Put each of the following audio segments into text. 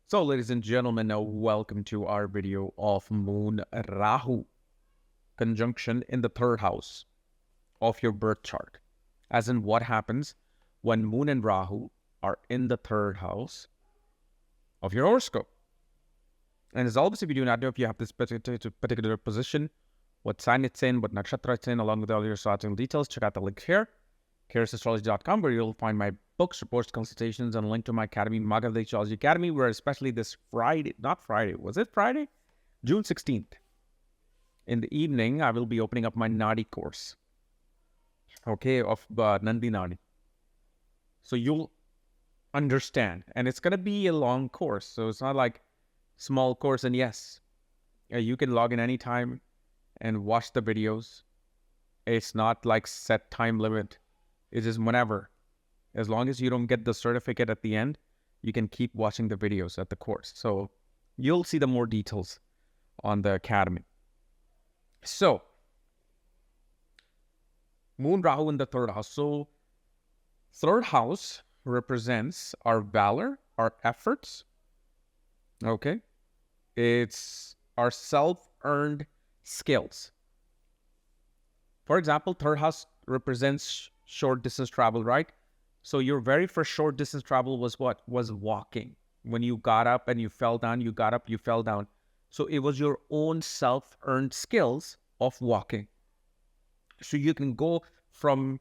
So, ladies and gentlemen, welcome to our video of Moon Rahu conjunction in the third house of your birth chart. As in, what happens when Moon and Rahu are in the third house of your horoscope. And as always, if you do not know if you have this particular position, what sign it's in, what nakshatra it's in, along with all your starting details, check out the link here, KRSchannel.com, where you'll find my books, reports, consultations, and a link to my academy, Vedic Astrology Academy, where especially this Friday, not Friday, was it Friday? June 16th. In the evening, I will be opening up my Nadi course, okay, of Nandi Nadi. So you'll understand. And it's going to be a long course. So it's not like small course. And yes, you can log in anytime and watch the videos. It's not like set time limit. It is whenever. As long as you don't get the certificate at the end, you can keep watching the videos at the course. So you'll see the more details on the academy. So, Moon Rahu in the third house. So, third house represents our valor, our efforts. Okay. It's our self-earned skills. For example, third house represents short distance travel, right? So your very first short distance travel was what? Was walking. When you got up and you fell down, you got up, you fell down. So it was your own self-earned skills of walking. So you can go from,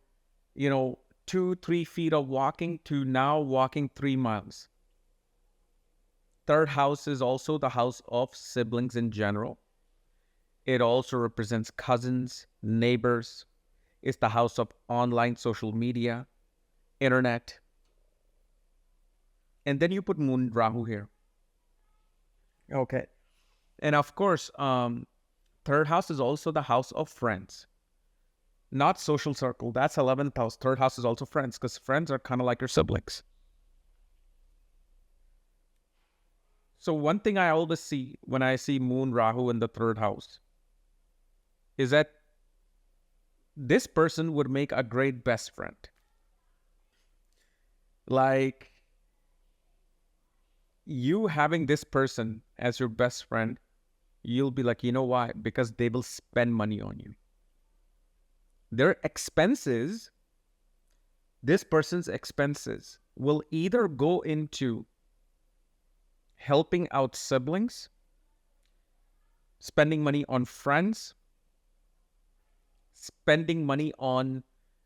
2-3 feet of walking to now walking 3 miles. Third house is also the house of siblings in general. It also represents cousins, neighbors. It's the house of online social media, internet. And then you put Moon Rahu here. Okay. And of course, third house is also the house of friends. Not social circle. That's 11th house. Third house is also friends, because friends are kind of like your siblings. So one thing I always see when I see Moon Rahu in the third house is that this person would make a great best friend. Like, you having this person as your best friend, you'll be like, you know why? Because they will spend money on you. Their expenses, this person's expenses, will either go into helping out siblings, spending money on friends, spending money on,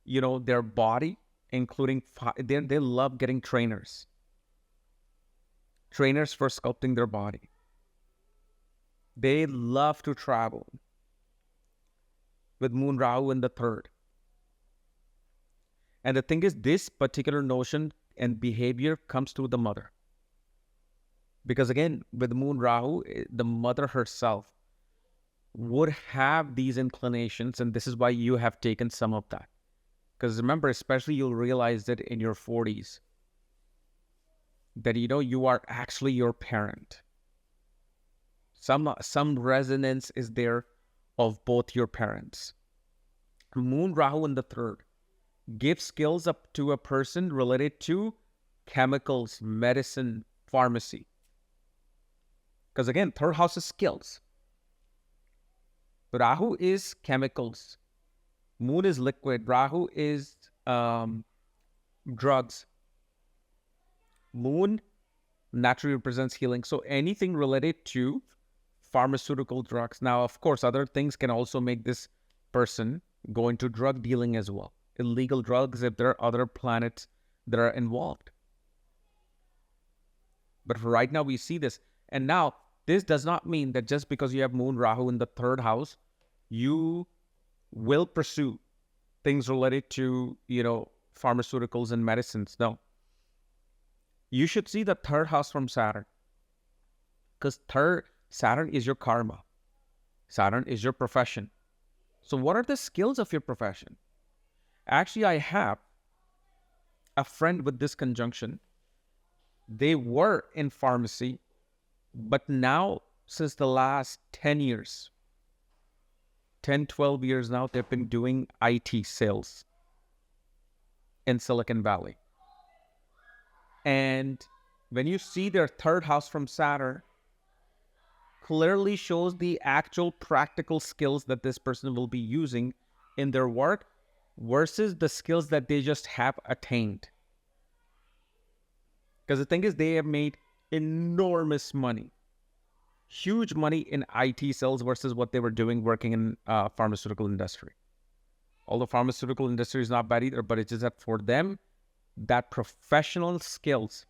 their body, including, they love getting trainers for sculpting their body. They love to travel with Moon Rahu in the third. And the thing is, this particular notion and behavior comes through the mother. Because again, with Moon Rahu, the mother herself would have these inclinations, and this is why you have taken some of that. Because remember, especially you'll realize that in your 40s, that you are actually your parent. Some resonance is there of both your parents. Moon Rahu in the third gives skills up to a person related to chemicals, medicine, pharmacy. Because again, third house is skills. Rahu is chemicals. Moon is liquid. Rahu is drugs. Moon naturally represents healing. So anything related to pharmaceutical drugs. Now, of course, other things can also make this person go into drug dealing as well. Illegal drugs, if there are other planets that are involved. But for right now, we see this. And now, this does not mean that just because you have Moon Rahu in the third house, you will pursue things related to, pharmaceuticals and medicines. No. You should see the third house from Saturn. Because Saturn is your karma. Saturn is your profession. So what are the skills of your profession? Actually, I have a friend with this conjunction. They were in pharmacy, but now, since the last 10 years, 10, 12 years now, they've been doing IT sales in Silicon Valley. And when you see their third house from Saturn, clearly shows the actual practical skills that this person will be using in their work versus the skills that they just have attained. Because the thing is, they have made enormous money, huge money in IT sales versus what they were doing working in pharmaceutical industry. Although pharmaceutical industry is not bad either, but it's just that for them, that professional skills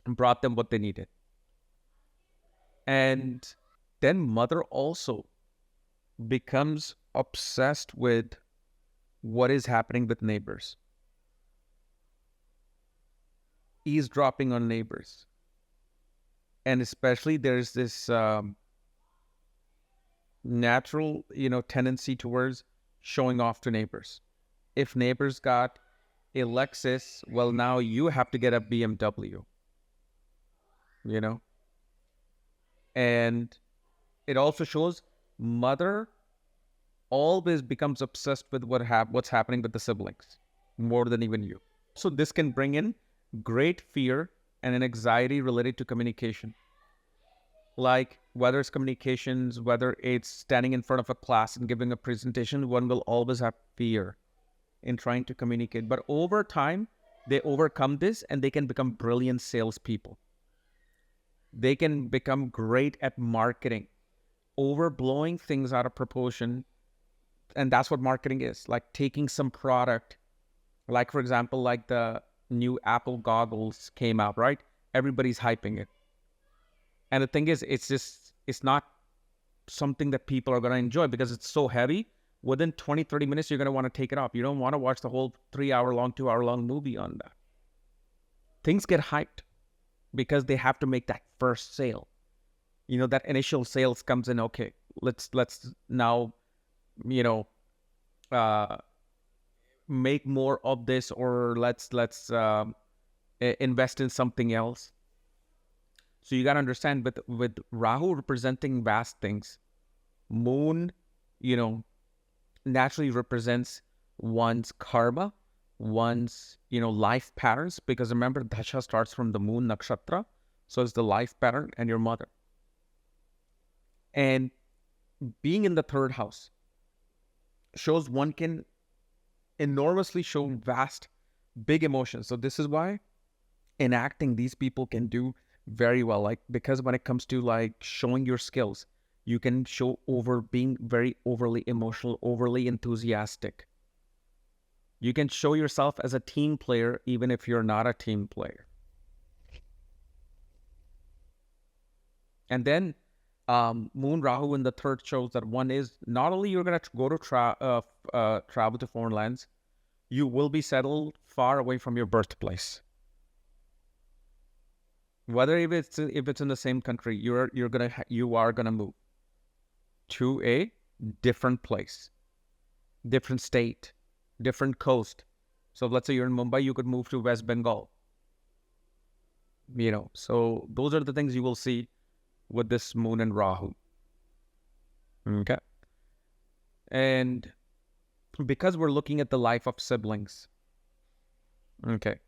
brought them what they needed. And then mother also becomes obsessed with what is happening with neighbors, eavesdropping on neighbors. And especially there's this natural, tendency towards showing off to neighbors. If neighbors got a Lexus, well, now you have to get a BMW, And it also shows mother always becomes obsessed with what's happening with the siblings more than even you. So this can bring in great fear and an anxiety related to communication. Like whether it's communications, whether it's standing in front of a class and giving a presentation, one will always have fear in trying to communicate. But over time, they overcome this and they can become brilliant salespeople. They can become great at marketing, overblowing things out of proportion. And that's what marketing is, like taking some product, like for example, like the new Apple goggles came out, right? Everybody's hyping it. And the thing is, it's not something that people are going to enjoy because it's so heavy. Within 20, 30 minutes, you're going to want to take it off. You don't want to watch the whole 3-hour-long, 2-hour-long movie on that. Things get hyped because they have to make that first sale. That initial sales comes in, okay, let's now, make more of this, or let's invest in something else. So you got to understand, with Rahu representing vast things, moon, naturally represents one's karma, one's, life patterns, because remember, Dasha starts from the moon nakshatra. So it's the life pattern and your mother. And being in the third house shows one can enormously show vast, big emotions. So this is why in acting, these people can do very well. Like, because when it comes to like showing your skills, you can show being very overly emotional, overly enthusiastic. You can show yourself as a team player, even if you're not a team player. And then Moon Rahu in the third shows that one is not only you're going to go to travel to foreign lands, you will be settled far away from your birthplace. Whether if it's in the same country, you are gonna move to a different place, different state, different coast. So let's say you're in Mumbai, you could move to West Bengal. So those are the things you will see with this moon and Rahu. Okay. And because we're looking at the life of siblings, okay,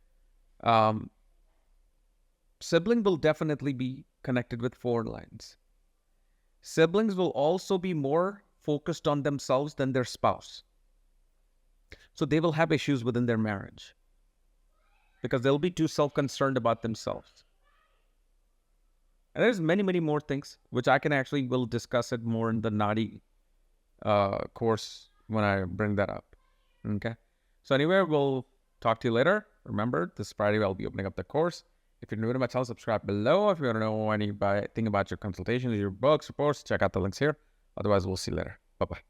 sibling will definitely be connected with foreign lands. Siblings will also be more focused on themselves than their spouse. So they will have issues within their marriage because they'll be too self-concerned about themselves. And there's many, many more things, which I will discuss it more in the Nadi course when I bring that up. Okay. So anyway, we'll talk to you later. Remember, this Friday I'll be opening up the course. If you're new to my channel, subscribe below. If you want to know anything about your consultations, your books, reports, check out the links here. Otherwise, we'll see you later. Bye-bye.